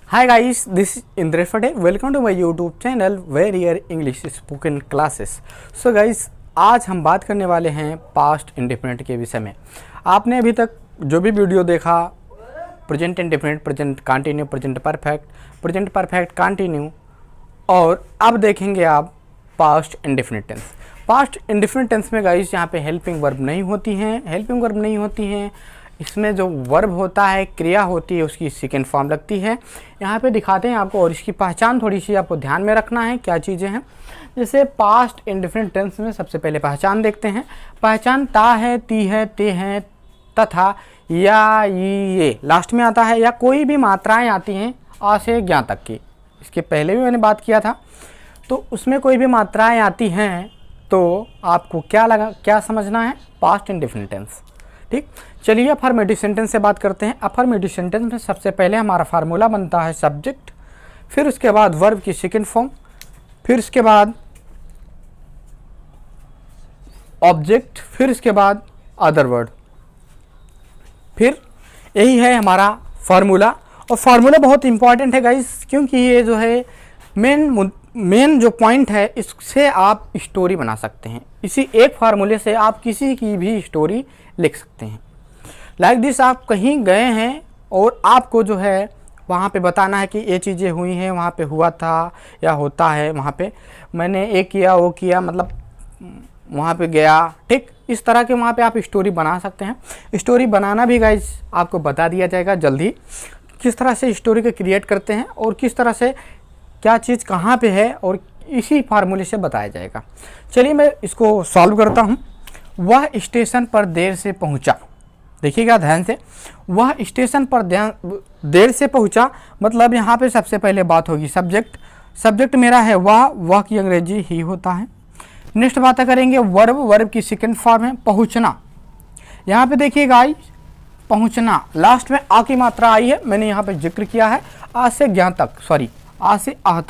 Hi guys, this is Indresh Patel. Welcome to my YouTube channel where here English spoken classes. So guys, आज हम बात करने वाले हैं पास्ट इंडेफिनिट के विषय में। आपने अभी तक जो भी वीडियो देखा, present indefinite, present continue, present perfect continue, और अब देखेंगे आप past indefinite tense. Past indefinite tense में गाइस यहाँ पे हेल्पिंग वर्ब नहीं होती हैं। इसमें जो वर्ब होता है, क्रिया होती है, उसकी सेकंड फॉर्म लगती है। यहाँ पे दिखाते हैं आपको, और इसकी पहचान थोड़ी सी आपको ध्यान में रखना है क्या चीज़ें हैं। जैसे पास्ट इंडेफिनिट टेंस में सबसे पहले पहचान देखते हैं। पहचान ता है, ती है, ते हैं, तथा, या, ये लास्ट में आता है, या कोई भी मात्राएं आती हैं आ से ज्ञा तक की। इसके पहले भी मैंने बात किया था। तो उसमें कोई भी मात्राएं आती हैं तो आपको क्या समझना है, पास्ट इंडेफिनिट टेंस। ठीक, चलिए अफर्मेटिव सेंटेंस से बात करते हैं। अफर्मेटिव सेंटेंस में सबसे पहले हमारा फार्मूला बनता है सब्जेक्ट, फिर उसके बाद वर्ब की सेकंड फॉर्म, फिर उसके बाद ऑब्जेक्ट, फिर उसके बाद अदर वर्ड। फिर यही है हमारा फार्मूला। और फार्मूला बहुत इंपॉर्टेंट है गाइस, क्योंकि ये जो है मेन जो पॉइंट है, इससे आप स्टोरी बना सकते हैं। इसी एक फार्मूले से आप किसी की भी स्टोरी लिख सकते हैं। लाइक दिस, आप कहीं गए हैं और आपको जो है वहाँ पे बताना है कि ये चीज़ें हुई हैं, वहाँ पे हुआ था या होता है, वहाँ पे मैंने ये किया वो किया, मतलब वहाँ पे गया। ठीक, इस तरह के वहाँ पे आप स्टोरी बना सकते हैं। स्टोरी बनाना भी गाइस आपको बता दिया जाएगा जल्दी, किस तरह से स्टोरी को क्रिएट करते हैं और किस तरह से क्या चीज़ कहाँ पे है, और इसी फार्मूले से बताया जाएगा। चलिए मैं इसको सॉल्व करता हूँ। वह स्टेशन पर देर से पहुँचा। देखिएगा ध्यान से, वह स्टेशन पर देर से पहुँचा, मतलब यहाँ पे सबसे पहले बात होगी सब्जेक्ट मेरा है वह की अंग्रेजी ही होता है। नेक्स्ट बात करेंगे वर्ब की सेकंड फॉर्म है पहुँचना। यहाँ पे देखिएगा पहुँचना, लास्ट में आ की मात्रा आई है, मैंने यहाँ पे जिक्र किया है। आ से ज्ञा तक, सॉरी आ से आह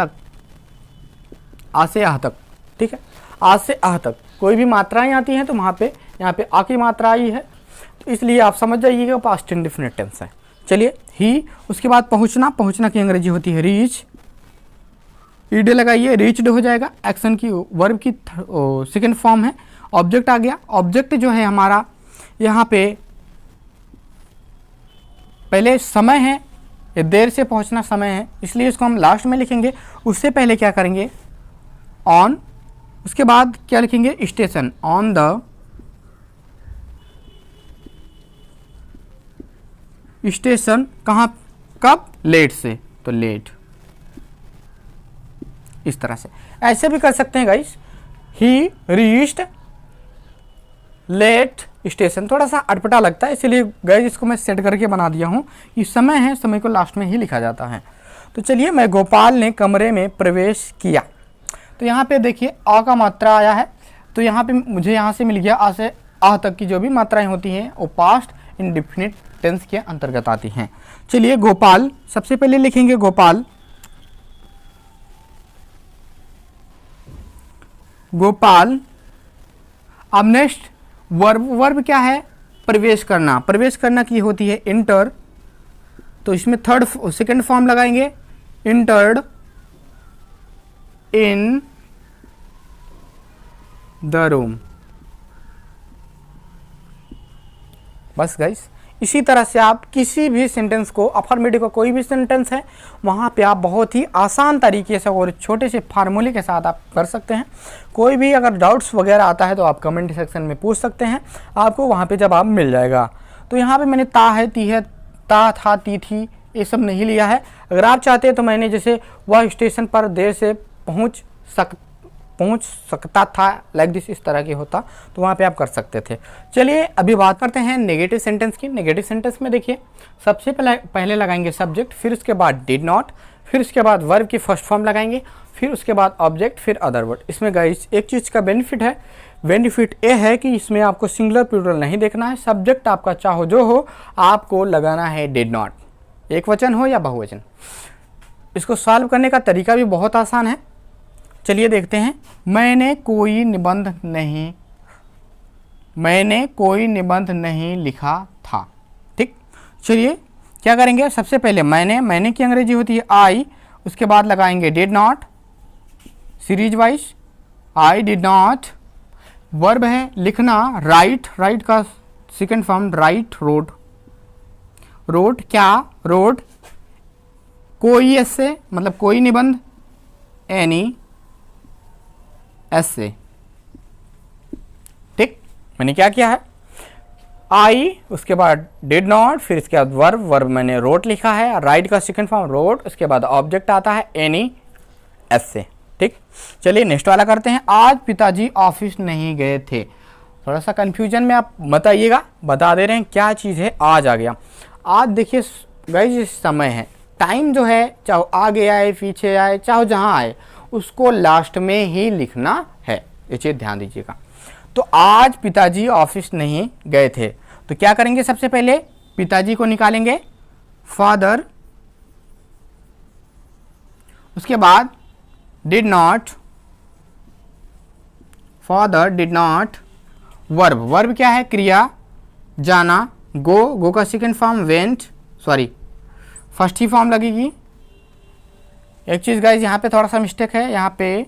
तक, ठीक है, आ से आह तक कोई भी मात्राएं आती हैं तो वहाँ पे यहाँ पे आ की मात्रा आई है, तो इसलिए आप समझ जाइएगा पास्ट इंडेफिनिट टेंस है। चलिए ही, उसके बाद पहुँचना की अंग्रेजी होती है रीच, ईड लगाइए, रीच्ड हो जाएगा। एक्शन की वर्ब की सेकंड फॉर्म है। ऑब्जेक्ट आ गया। ऑब्जेक्ट जो है हमारा यहाँ पे पहले समय है, ये देर से पहुंचना समय है, इसलिए इसको हम लास्ट में लिखेंगे। उससे पहले क्या करेंगे, ऑन, उसके बाद क्या लिखेंगे, स्टेशन, ऑन द स्टेशन। कहाँ, कब, लेट से, तो लेट, इस तरह से ऐसे भी कर सकते हैं guys. He reached late station, थोड़ा सा अटपटा लगता है, इसलिए गाइस इसको मैं सेट करके बना दिया हूँ। ये समय है, समय को लास्ट में ही लिखा जाता है। तो चलिए, मैं गोपाल ने कमरे में प्रवेश किया। तो यहाँ पे देखिए आ का मात्रा आया है, तो यहाँ पे मुझे यहाँ से मिल गया आ से आह तक की जो भी मात्राएं होती हैं वो पास्ट इंडेफिनिट टेंस के अंतर्गत आती हैं। चलिए गोपाल, सबसे पहले लिखेंगे गोपाल, अब नेक्स्ट वर्ब क्या है, प्रवेश करना की होती है इंटर, तो इसमें सेकंड फॉर्म लगाएंगे, इंटर्ड इन द रूम। बस गाइस, इसी तरह से आप किसी भी सेंटेंस को, अफर्मेटिव का कोई भी सेंटेंस है, वहाँ पे आप बहुत ही आसान तरीके से और छोटे से फार्मूले के साथ आप कर सकते हैं। कोई भी अगर डाउट्स वगैरह आता है तो आप कमेंट सेक्शन में पूछ सकते हैं, आपको वहाँ पे जवाब मिल जाएगा। तो यहाँ पे मैंने ता है, ती है, ता था, ती थी, ये सब नहीं लिया है। अगर आप चाहते हैं तो मैंने जैसे वह स्टेशन पर देर से पहुँच सकता था, लाइक दिस, इस तरह की होता तो वहाँ पे आप कर सकते थे। चलिए अभी बात करते हैं नेगेटिव सेंटेंस की। नेगेटिव सेंटेंस में देखिए सबसे पहले लगाएंगे सब्जेक्ट, फिर उसके बाद डिड नॉट, फिर उसके बाद वर्ब की फर्स्ट फॉर्म लगाएंगे, फिर उसके बाद ऑब्जेक्ट, फिर अदर वर्ड। इसमें गाइस एक चीज़ का बेनिफिट ये है कि इसमें आपको सिंगुलर प्लूरल नहीं देखना है। सब्जेक्ट आपका चाहो जो हो, आपको लगाना है डिड नॉट, एक वचन हो या बहुवचन। इसको सॉल्व करने का तरीका भी बहुत आसान है। चलिए देखते हैं। मैंने कोई निबंध नहीं लिखा था। ठीक, चलिए क्या करेंगे, सबसे पहले मैंने की अंग्रेजी होती है आई, उसके बाद लगाएंगे did not, series wise I did not. Verb है लिखना, राइट, राइट का second form right, road, road क्या, रोड कोई ऐसे मतलब कोई निबंध, एनी ऐसे, ठीक। मैंने क्या किया है, आई, उसके बाद डिड नॉट, फिर इसके बाद वर्ब, वर्ब मैंने रोट लिखा है, राइट का सेकंड फॉर्म रोट, उसके बाद ऑब्जेक्ट आता है एनी ऐसे, ठीक। चलिए नेक्स्ट वाला करते हैं। आज पिताजी ऑफिस नहीं गए थे। थोड़ा सा कंफ्यूजन में आप बताइएगा, बता दे रहे हैं क्या चीज़ है, आज आ गया। आज देखिए गाइस समय है, टाइम जो है चाहे आगे आए पीछे आए चाहे जहाँ आए उसको लास्ट में ही लिखना है, ये चीज़ ध्यान दीजिएगा। तो आज पिताजी ऑफिस नहीं गए थे, तो क्या करेंगे, सबसे पहले पिताजी को निकालेंगे, फादर, उसके बाद did not, father did not, verb, verb क्या है, क्रिया, जाना, गो, गो का second form went, sorry first ही फॉर्म लगेगी। एक चीज़ गाइज यहाँ पे थोड़ा सा मिस्टेक है, यहाँ पे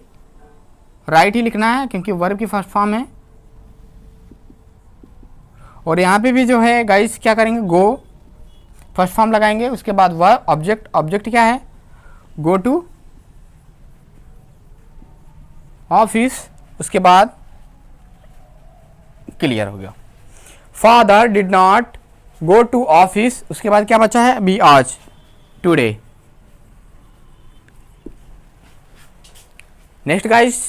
राइट ही लिखना है क्योंकि वर्ब की फर्स्ट फॉर्म है, और यहाँ पे भी जो है गाइज क्या करेंगे, गो फर्स्ट फॉर्म लगाएंगे, उसके बाद वर्ब, ऑब्जेक्ट, ऑब्जेक्ट क्या है, गो टू ऑफिस, उसके बाद क्लियर हो गया। Father did not go to office, उसके बाद क्या बचा है अभी, आज, टुडे। नेक्स्ट गाइस,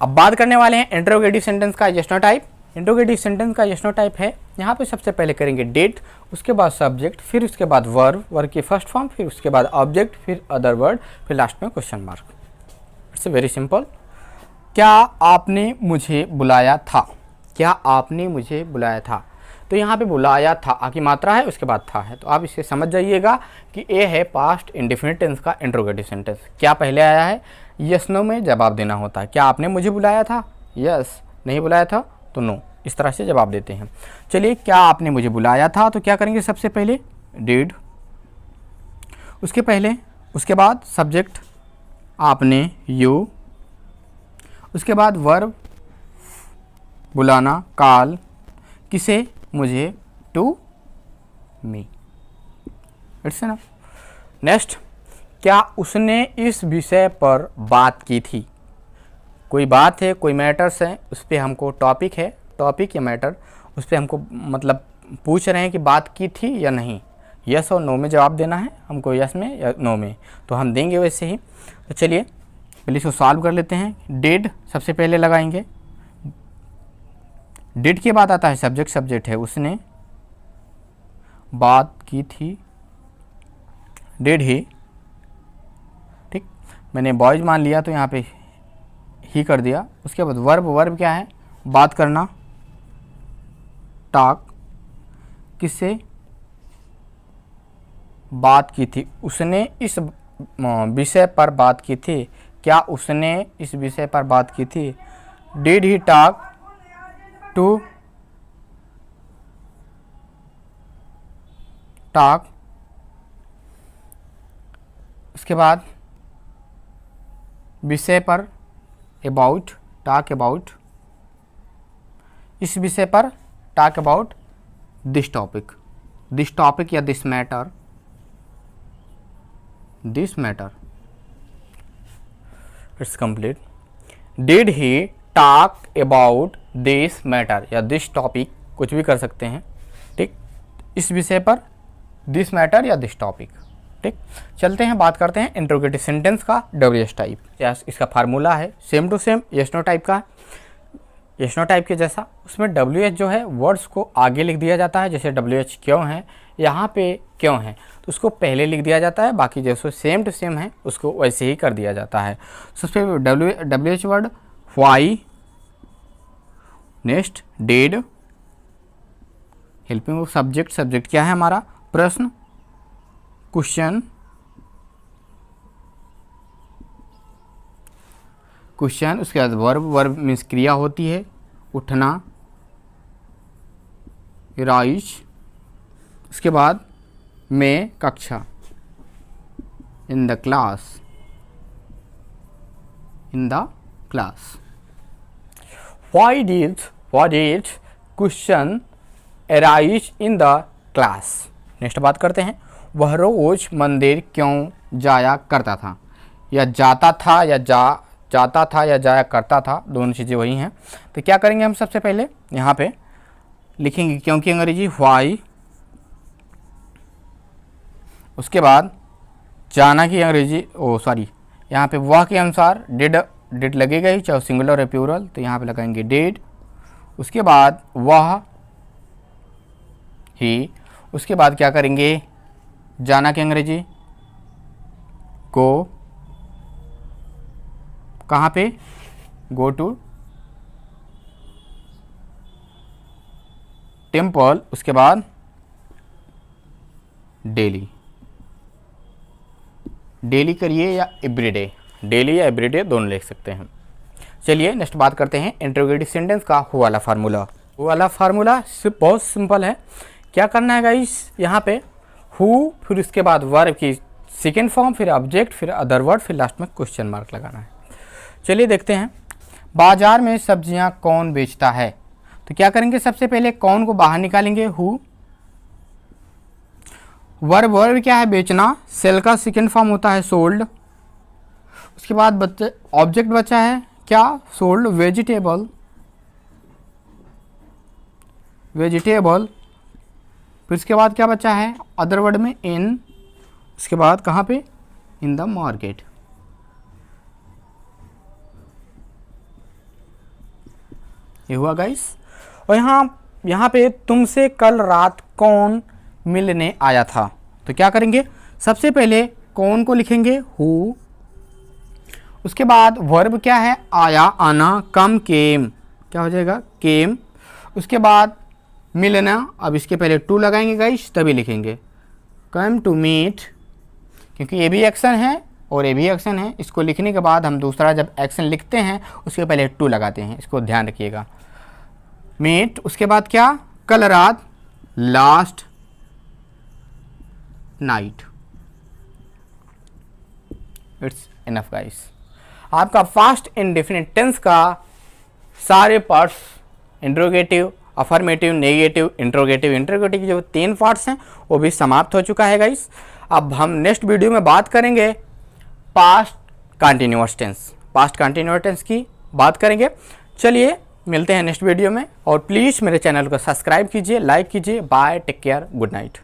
अब बात करने वाले हैं इंटरोगेटिव सेंटेंस का yes no type. Interrogative sentence का यस नो टाइप है, यहाँ पे सबसे पहले करेंगे डिड, उसके बाद सब्जेक्ट, फिर उसके बाद वर्ब, वर्ब की फर्स्ट फॉर्म, फिर उसके बाद ऑब्जेक्ट, फिर अदर वर्ड, फिर लास्ट में question mark. It's very simple. क्या आपने मुझे बुलाया था, क्या आपने मुझे बुलाया था, तो यहाँ पे बुलाया था आ की मात्रा है, उसके बाद था है, तो आप इसे समझ जाइएगा कि ये है पास्ट इंडेफिनिट टेंस का इंटरोगेटिव सेंटेंस। क्या पहले आया है, यस नो में जवाब देना होता है। क्या आपने मुझे बुलाया था, यस, नहीं बुलाया था तो नो, इस तरह से जवाब देते हैं। चलिए, क्या आपने मुझे बुलाया था, तो क्या करेंगे, सबसे पहले डिड, उसके पहले उसके बाद सब्जेक्ट आपने, यू, उसके बाद वर्ब बुलाना, कॉल, किसे, मुझे, to me. It's enough. Next, क्या उसने इस विषय पर बात की थी, कोई बात है, कोई मैटर्स है, उस पर हमको टॉपिक है, टॉपिक या मैटर, उस पर हमको मतलब पूछ रहे हैं कि बात की थी या नहीं, यस और नो में जवाब देना है हमको, यस में या नो में, तो हम देंगे वैसे ही। तो चलिए पहले इसको सॉल्व कर लेते हैं। डिड सबसे पहले लगाएंगे, डिड के बाद आता है सब्जेक्ट, सब्जेक्ट है उसने, बात की थी, डिड ही, ठीक, मैंने बॉयज मान लिया तो यहाँ पे ही कर दिया। उसके बाद वर्ब, वर्ब क्या है, बात करना, टॉक, किससे, बात की थी, उसने इस विषय पर बात की थी, क्या उसने इस विषय पर बात की थी, did he talk to talk, उसके बाद विषय पर, अबाउट, टॉक अबाउट, इस विषय पर, talk about this topic, this topic या this matter, this matter. It's complete. Did he talk about this matter या दिस टॉपिक, कुछ भी कर सकते हैं, ठीक, इस विषय पर, दिस मैटर या दिस टॉपिक, ठीक। चलते हैं बात करते हैं इंटरोगेटिव सेंटेंस का डब्ल्यूएच टाइप, या इसका फार्मूला है same to same yes no type का, यस नो टाइप के जैसा। उसमें डब्ल्यूएच जो है वर्ड्स को आगे लिख दिया जाता है, जैसे डब्ल्यूएच क्यों है, यहाँ पे क्यों है तो उसको पहले लिख दिया जाता है, बाकी जैसे सेम टू सेम है उसको वैसे ही कर दिया जाता है। सबसे WH word why, next did, helping subject, subject क्या है हमारा, प्रश्न, क्वेश्चन, क्वेश्चन, उसके बाद वर्ब, वर्ब मीन्स क्रिया होती है, उठना, राइज, उसके बाद में कक्षा, in the class, in the class. Why did question arise in the class? Next बात करते हैं, वह रोज मंदिर क्यों जाया करता था, या जाता था, या जाता था या जाया करता था, दोनों चीज़ें वही हैं। तो क्या करेंगे हम, सबसे पहले यहाँ पे लिखेंगे क्योंकि अंग्रेजी why, उसके बाद जाना की अंग्रेजी यहाँ पे वह के अनुसार डिड लगेगा ही, चाहे सिंगुलर है प्लूरल, तो यहाँ पे लगाएंगे डिड। उसके बाद वह ही, उसके बाद क्या करेंगे, जाना की अंग्रेजी गो, कहाँ पे, गो टू टेम्पल। उसके बाद डेली, डेली करिए या एवरीडे, डेली या एवरीडे दोनों लिख सकते हैं। चलिए नेक्स्ट बात करते हैं इंटरोगेटिव सेंटेंस का हु वाला फार्मूला। हु वाला फार्मूला बहुत सिंपल है। क्या करना है गाइस, यहाँ पे हु, फिर उसके बाद वर्ब की सेकेंड फॉर्म, फिर ऑब्जेक्ट, फिर अदर वर्ड, फिर लास्ट में क्वेश्चन मार्क लगाना है। चलिए देखते हैं, बाजार में सब्जियां कौन बेचता है। तो क्या करेंगे, सबसे पहले कौन को बाहर निकालेंगे, हु। वर्ब क्या है, बेचना, सेल का सेकेंड फॉर्म होता है सोल्ड। उसके बाद ऑब्जेक्ट बचा है क्या, सोल्ड, वेजिटेबल, फिर उसके बाद क्या बचा है, अदर वर्ड में इन, उसके बाद कहाँ पे, इन द मार्केट। ये हुआ गाइस। और यहाँ पे तुमसे कल रात कौन मिलने आया था। तो क्या करेंगे, सबसे पहले कौन को लिखेंगे, हु। उसके बाद वर्ब क्या है, आया, आना, कम, केम, क्या हो जाएगा, केम। उसके बाद मिलना, अब इसके पहले टू लगाएंगे गाइस, तभी लिखेंगे कम टू मीट, क्योंकि ये भी एक्शन है और ये भी एक्शन है। इसको लिखने के बाद हम दूसरा जब एक्शन लिखते हैं उसके पहले टू लगाते हैं, इसको ध्यान रखिएगा, मीट। उसके बाद क्या, कल रात, last night. It's enough guys. आपका फास्ट इंडेफिनिट टेंस का सारे parts, interrogative, affirmative, negative, interrogative के जो 3 पार्ट्स हैं वो भी समाप्त हो चुका है गाइस। अब हम नेक्स्ट वीडियो में बात करेंगे पास्ट कंटिन्यूअस टेंस की बात करेंगे। चलिए मिलते हैं नेक्स्ट वीडियो में, और प्लीज़ मेरे चैनल को सब्सक्राइब कीजिए, लाइक कीजिए। Bye, take care, good night.